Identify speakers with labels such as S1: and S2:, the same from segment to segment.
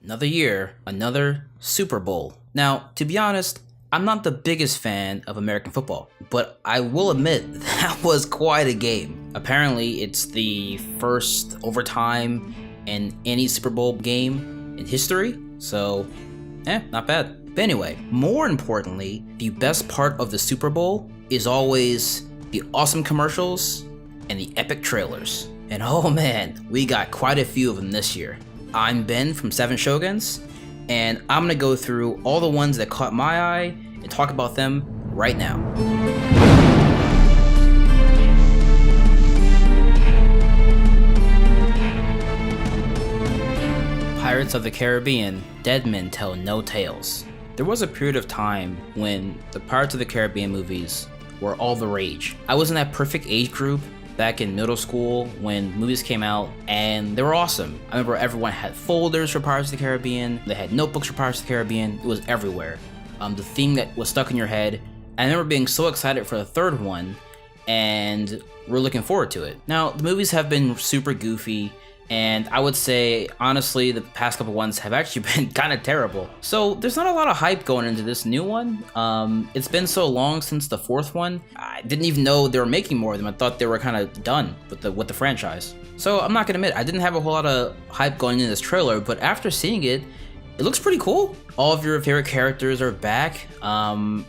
S1: Another year, another Super Bowl. Now, to be honest, I'm not the biggest fan of American football, but I will admit that was quite a game. Apparently, it's the first overtime in any Super Bowl game in history, so not bad. But anyway, more importantly, the best part of the Super Bowl is always the awesome commercials and the epic trailers. And oh man, we got quite a few of them this year. I'm Ben from 7 Shoguns, and I'm gonna go through all the ones that caught my eye and talk about them right now. Pirates of the Caribbean, Dead Men Tell No Tales. There was a period of time when the Pirates of the Caribbean movies were all the rage. I was in that perfect age group back in middle school when movies came out, and they were awesome. I remember everyone had folders for Pirates of the Caribbean, they had notebooks for Pirates of the Caribbean, it was everywhere. The theme that was stuck in your head. I remember being so excited for the third one, and we're looking forward to it. Now, the movies have been super goofy, and I would say, honestly, the past couple ones have actually been kind of terrible. So there's not a lot of hype going into this new one. It's been so long since the fourth one. I didn't even know they were making more of them. I thought they were kind of done with the franchise. So I'm not gonna admit, I didn't have a whole lot of hype going into this trailer, but after seeing it, it looks pretty cool. All of your favorite characters are back,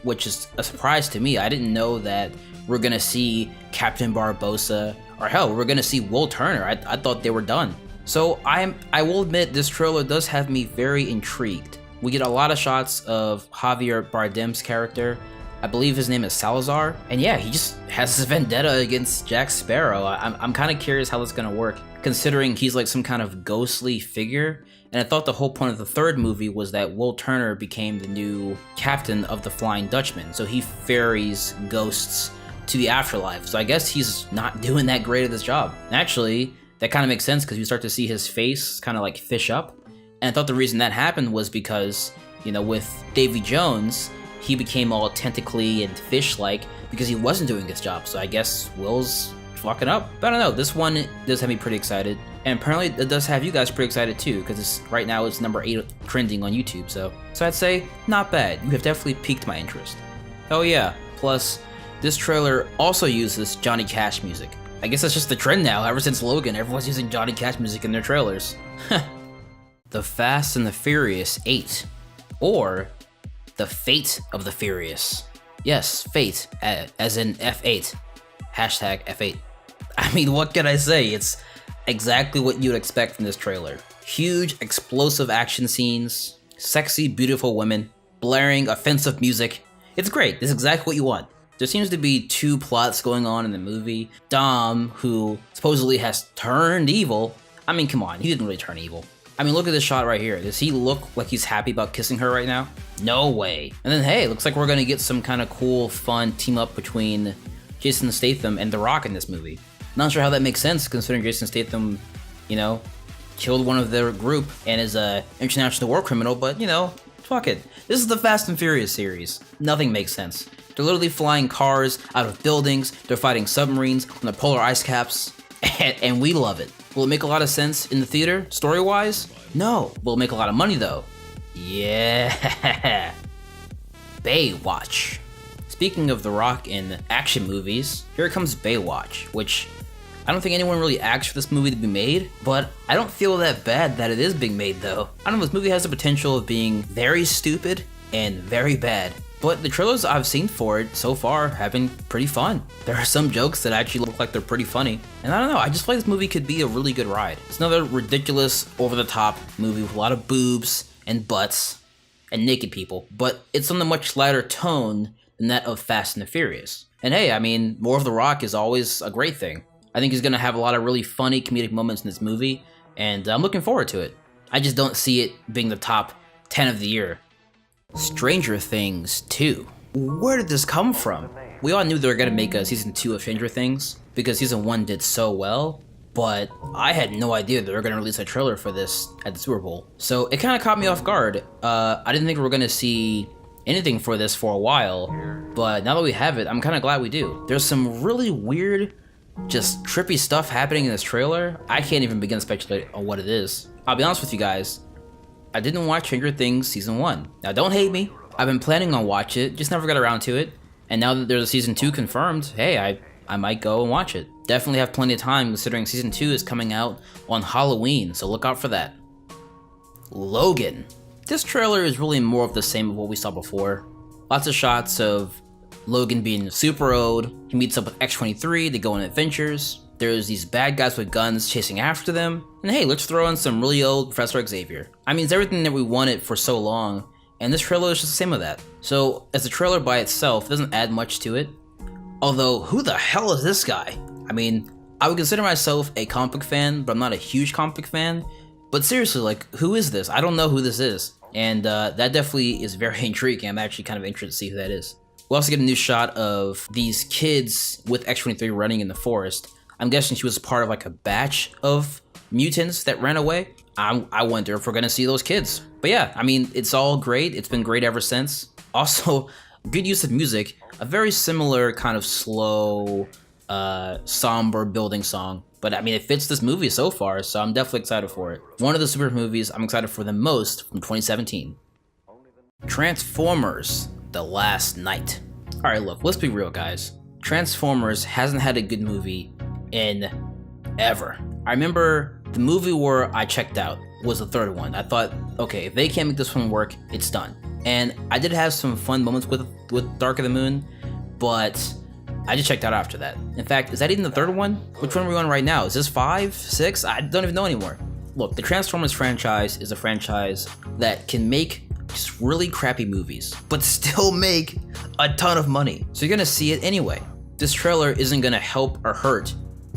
S1: which is a surprise to me. I didn't know that we're gonna see Captain Barbossa, or hell, we're gonna see Will Turner. I thought they were done. So I will admit, this trailer does have me very intrigued. We get a lot of shots of Javier Bardem's character. I believe his name is Salazar, and yeah, he just has this vendetta against Jack Sparrow. I'm kind of curious how that's gonna work, considering he's like some kind of ghostly figure. And I thought the whole point of the third movie was that Will Turner became the new captain of the Flying Dutchman, so he ferries ghosts to the afterlife. So I guess he's not doing that great at this job. And actually, that kind of makes sense because you start to see his face kind of like fish up. And I thought the reason that happened was because, you know, with Davy Jones, he became all tentacly and fish-like because he wasn't doing his job. So I guess Will's fucking up. But I don't know, this one does have me pretty excited. And apparently it does have you guys pretty excited too, because right now it's number 8 trending on YouTube. So I'd say, not bad. You have definitely piqued my interest. Oh yeah, plus, this trailer also uses Johnny Cash music. I guess that's just the trend now. Ever since Logan, everyone's using Johnny Cash music in their trailers. The Fast and the Furious 8. Or, The Fate of the Furious. Yes, fate, as in F8. Hashtag F8. I mean, what can I say? It's exactly what you'd expect from this trailer. Huge, explosive action scenes, sexy, beautiful women, blaring, offensive music. It's great. It's exactly what you want. There seems to be 2 plots going on in the movie. Dom, who supposedly has turned evil. I mean, come on, he didn't really turn evil. I mean, look at this shot right here. Does he look like he's happy about kissing her right now? No way. And then, hey, looks like we're gonna get some kind of cool, fun team up between Jason Statham and The Rock in this movie. Not sure how that makes sense, considering Jason Statham, you know, killed one of their group and is a international war criminal, but, you know, fuck it. This is the Fast and Furious series. Nothing makes sense. They're literally flying cars out of buildings, they're fighting submarines on the polar ice caps, and we love it. Will it make a lot of sense in the theater, story-wise? No. Will it make a lot of money, though? Yeah. Baywatch. Speaking of The Rock in action movies, here comes Baywatch, which I don't think anyone really asked for this movie to be made, but I don't feel that bad that it is being made, though. I don't know, this movie has the potential of being very stupid and very bad. But the trailers I've seen for it so far have been pretty fun. There are some jokes that actually look like they're pretty funny. And I don't know, I just feel like this movie could be a really good ride. It's another ridiculous, over-the-top movie with a lot of boobs and butts and naked people. But it's on a much lighter tone than that of Fast and the Furious. And hey, I mean, more of The Rock is always a great thing. I think he's gonna have a lot of really funny comedic moments in this movie, and I'm looking forward to it. I just don't see it being the top 10 of the year. Stranger Things 2. Where did this come from? We all knew they were gonna make a season 2 of Stranger Things because season 1 did so well, but I had no idea they were gonna release a trailer for this at the Super Bowl. So it kind of caught me off guard. I didn't think we were gonna see anything for this for a while, but now that we have it, I'm kind of glad we do. There's some really weird, just trippy stuff happening in this trailer. I can't even begin to speculate on what it is. I'll be honest with you guys, I didn't watch Stranger Things Season 1. Now don't hate me, I've been planning on watch it, just never got around to it. And now that there's a Season 2 confirmed, hey, I might go and watch it. Definitely have plenty of time considering Season 2 is coming out on Halloween, so look out for that. Logan. This trailer is really more of the same of what we saw before. Lots of shots of Logan being super old, he meets up with X-23, they go on adventures, there's these bad guys with guns chasing after them, and hey, let's throw in some really old Professor Xavier. I mean, it's everything that we wanted for so long, and this trailer is just the same of that. So, as a trailer by itself, it doesn't add much to it. Although, who the hell is this guy? I mean, I would consider myself a comic book fan, but I'm not a huge comic book fan. But seriously, like, who is this? I don't know who this is. And that definitely is very intriguing. I'm actually kind of interested to see who that is. We also get a new shot of these kids with X-23 running in the forest. I'm guessing she was part of like a batch of mutants that ran away. I wonder if we're gonna see those kids. But yeah, I mean, it's all great. It's been great ever since. Also, good use of music. A very similar kind of slow, somber building song. But I mean, it fits this movie so far, so I'm definitely excited for it. One of the super movies I'm excited for the most from 2017. Transformers: The Last Knight. Alright, look, let's be real, guys. Transformers hasn't had a good movie in ever. I remember the movie where I checked out was the third one. I thought, okay, if they can't make this one work, it's done. And I did have some fun moments with Dark of the Moon, but I just checked out after that. In fact, is that even the third one? Which one are we on right now? Is this 5, 6? I don't even know anymore. Look, the Transformers franchise is a franchise that can make just really crappy movies, but still make a ton of money. So you're gonna see it anyway. This trailer isn't gonna help or hurt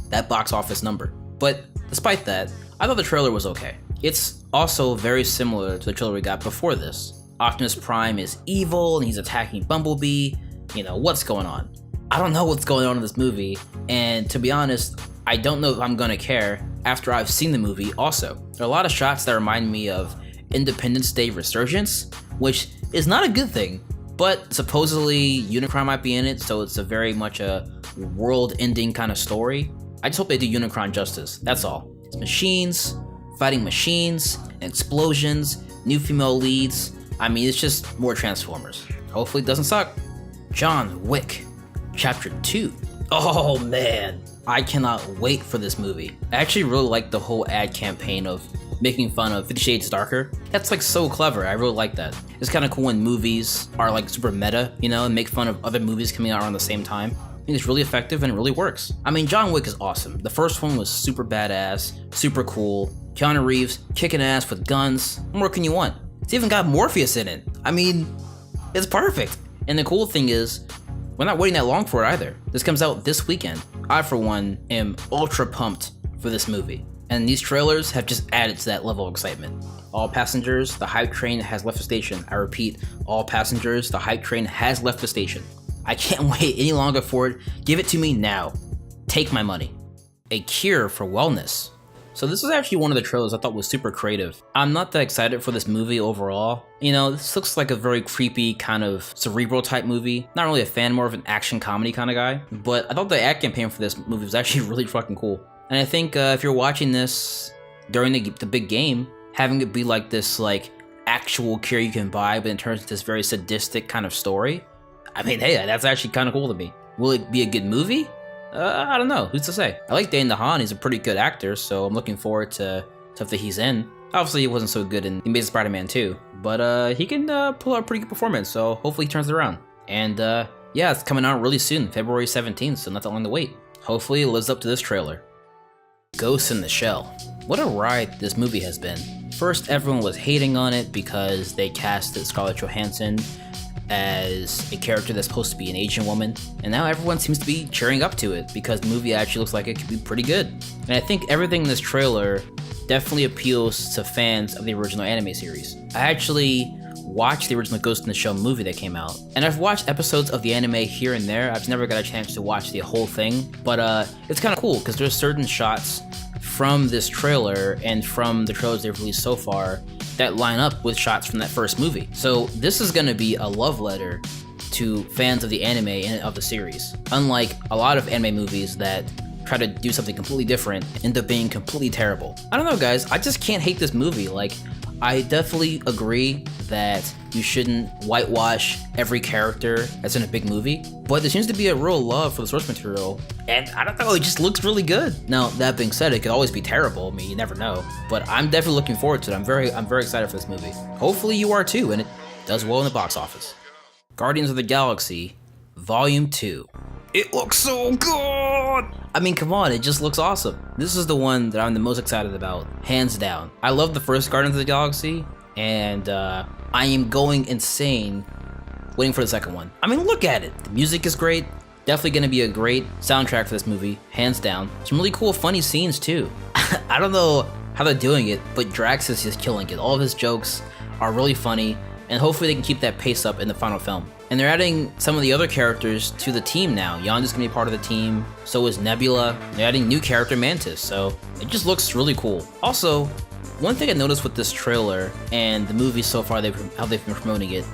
S1: that box office number. But despite that, I thought the trailer was okay. It's also very similar to the trailer we got before this. Optimus Prime is evil and he's attacking Bumblebee. You know, what's going on? I don't know what's going on in this movie, and to be honest, I don't know if I'm gonna care after I've seen the movie also. There are a lot of shots that remind me of Independence Day Resurgence, which is not a good thing, but supposedly Unicron might be in it, so it's a very much a world-ending kind of story. I just hope they do Unicron justice, that's all. It's machines, fighting machines, explosions, new female leads. I mean, it's just more Transformers. Hopefully it doesn't suck. John Wick, Chapter 2. Oh man, I cannot wait for this movie. I actually really like the whole ad campaign of making fun of 50 Shades Darker. That's like so clever, I really like that. It's kind of cool when movies are like super meta, you know, and make fun of other movies coming out around the same time. I think it's really effective and it really works. I mean, John Wick is awesome. The first one was super badass, super cool. Keanu Reeves kicking ass with guns. What more can you want? It's even got Morpheus in it. I mean, it's perfect. And the cool thing is, we're not waiting that long for it either. This comes out this weekend. I, for one, am ultra pumped for this movie. And these trailers have just added to that level of excitement. All passengers, the hype train has left the station. I repeat, all passengers, the hype train has left the station. I can't wait any longer for it. Give it to me now. Take my money. A cure for wellness. So this was actually one of the trailers I thought was super creative. I'm not that excited for this movie overall. You know, this looks like a very creepy kind of cerebral type movie. Not really a fan, more of an action comedy kind of guy. But I thought the ad campaign for this movie was actually really fucking cool. And I think if you're watching this during the big game, having it be like this like actual cure you can buy, but it turns into this very sadistic kind of story. I mean, hey, that's actually kind of cool to me. Will it be a good movie? I don't know, who's to say? I like Dane DeHaan, he's a pretty good actor, so I'm looking forward to stuff that he's in. Obviously, he wasn't so good in Amazing Spider-Man 2, but he can pull out a pretty good performance, so hopefully he turns it around. And yeah, it's coming out really soon, February 17th, so not that long to wait. Hopefully it lives up to this trailer. Ghost in the Shell. What a ride this movie has been. First, everyone was hating on it because they casted Scarlett Johansson as a character that's supposed to be an Asian woman, and now everyone seems to be cheering up to it because the movie actually looks like it could be pretty good. And I think everything in this trailer definitely appeals to fans of the original anime series. I actually watched the original Ghost in the Shell movie that came out, and I've watched episodes of the anime here and there. I've never got a chance to watch the whole thing, but it's kind of cool because there's certain shots from this trailer and from the trailers they've released so far that line up with shots from that first movie. So this is gonna be a love letter to fans of the anime and of the series. Unlike a lot of anime movies that try to do something completely different, end up being completely terrible. I don't know, guys, I just can't hate this movie. Like, I definitely agree that you shouldn't whitewash every character that's in a big movie, but there seems to be a real love for the source material, and I don't know, it just looks really good. Now, that being said, it could always be terrible. I mean, you never know, but I'm definitely looking forward to it. I'm very excited for this movie. Hopefully you are too, and it does well in the box office. Guardians of the Galaxy, Volume 2. It looks so good! I mean, come on, it just looks awesome. This is the one that I'm the most excited about, hands down. I love the first Guardians of the Galaxy, and I am going insane waiting for the second one. I mean, look at it. The music is great. Definitely gonna be a great soundtrack for this movie, hands down. Some really cool, funny scenes too. I don't know how they're doing it, but Drax is just killing it. All of his jokes are really funny, and hopefully they can keep that pace up in the final film. And they're adding some of the other characters to the team now. Yondu's gonna be part of the team, so is Nebula. They're adding new character Mantis, so it just looks really cool. Also, one thing I noticed with this trailer and the movie so far, how they've been promoting it,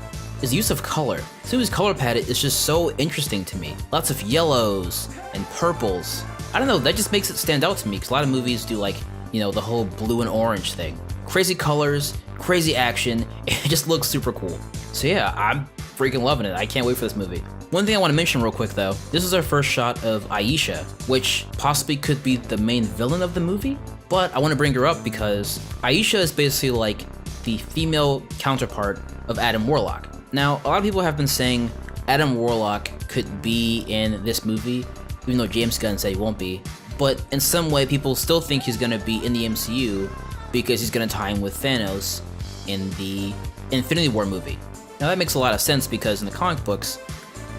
S1: is the use of color. Sui's color palette is just so interesting to me. Lots of yellows and purples. I don't know, that just makes it stand out to me, because a lot of movies do like, you know, the whole blue and orange thing. Crazy colors, crazy action, it just looks super cool. So yeah, I'm freaking loving it. I can't wait for this movie. One thing I want to mention real quick though, this is our first shot of Aisha, which possibly could be the main villain of the movie, but I want to bring her up because Aisha is basically like the female counterpart of Adam Warlock. Now, a lot of people have been saying Adam Warlock could be in this movie, even though James Gunn said he won't be, but in some way people still think he's going to be in the MCU because he's going to tie in with Thanos in the Infinity War movie. Now that makes a lot of sense because in the comic books,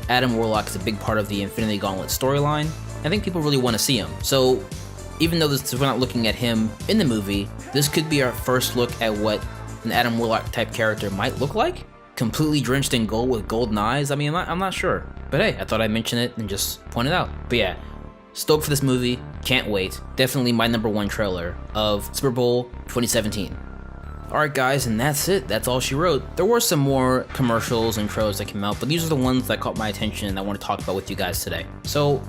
S1: Adam Warlock is a big part of the Infinity Gauntlet storyline. I think people really want to see him. So even though we're not looking at him in the movie, this could be our first look at what an Adam Warlock type character might look like. Completely drenched in gold with golden eyes. I mean, I'm not sure. But hey, I thought I'd mention it and just point it out. But yeah, stoked for this movie. Can't wait. Definitely my #1 trailer of Super Bowl 2017. Alright guys, and that's it. That's all she wrote. There were some more commercials and trailers that came out, but these are the ones that caught my attention and I want to talk about with you guys today. So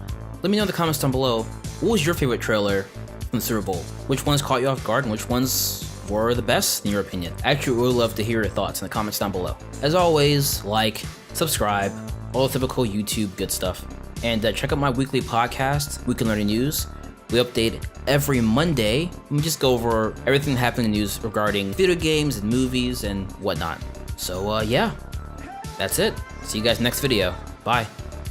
S1: let me know in the comments down below, what was your favorite trailer from the Super Bowl? Which ones caught you off guard and which ones were the best in your opinion? I actually would love to hear your thoughts in the comments down below. As always, like, subscribe, all the typical YouTube good stuff. And check out my weekly podcast, Week in Learning News. We update every Monday. We just go over everything happening in the news regarding video games and movies and whatnot. So yeah, that's it. See you guys next video. Bye.